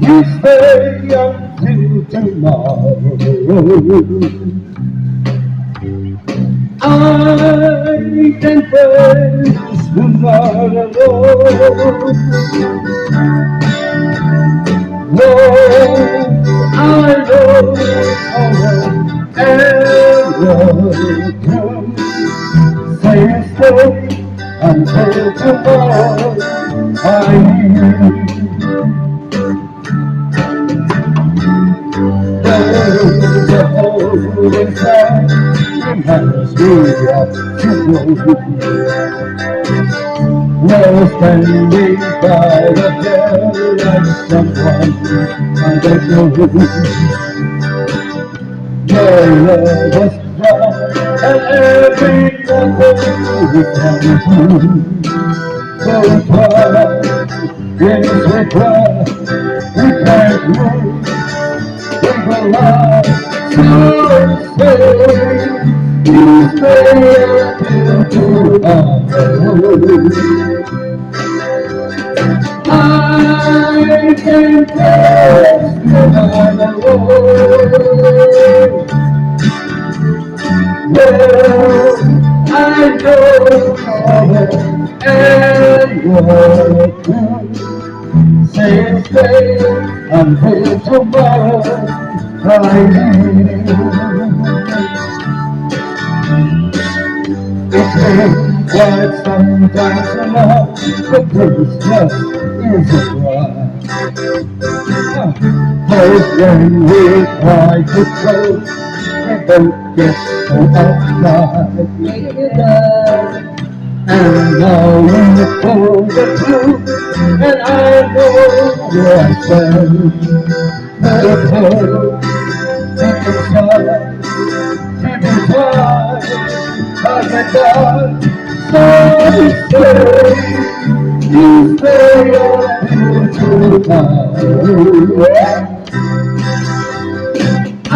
you stay until tomorrow. I can face the night alone. No, I know ever come. Say you stay until tomorrow. I need the whole inside reminds me of you. No standing by the bed like someone I don't know. Your love was dry and every number we can do. So far, yes we cry, we can't move, we go lie. So stay, you stay until tomorrow. I can taste the night alone. Well, I know and what to say stay until tomorrow. I need. It's been quite some time now, but this just isn't right. First when we try to cope, we both get so uptight. Maybe it does. And now you told the truth, and I know where I stand. But it's hard, deep inside, deep inside. I get down, so stay, you stay until tomorrow. I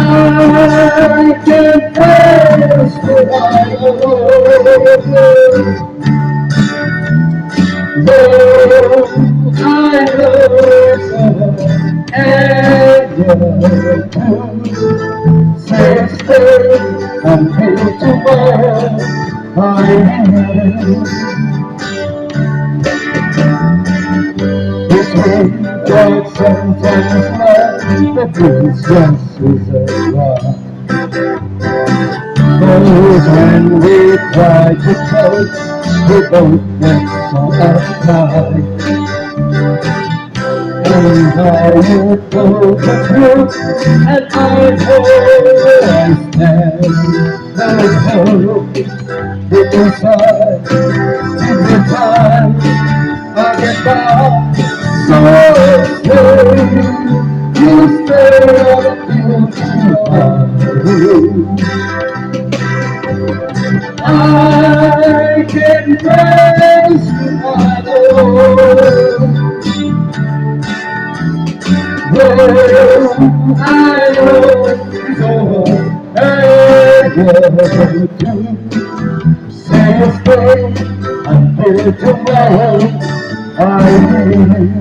can taste the night alone. Though I know and you say stay until tomorrow. I need this way quite sometimes now, but this just isn't right. Those when we try to cope, we both get so uptight. And now you told the truth, and I know I stand. There's hope deep inside, every time I get down. So stay, you stay until tomorrow. I can taste the night alone. Well, I know so and what to say stay until tomorrow. I need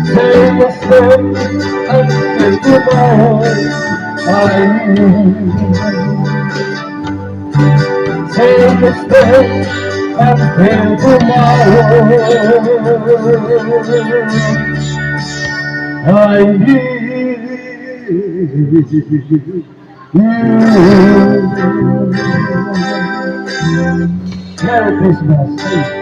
say stay until tomorrow. I need say stay until tomorrow. I need you. Merry Christmas.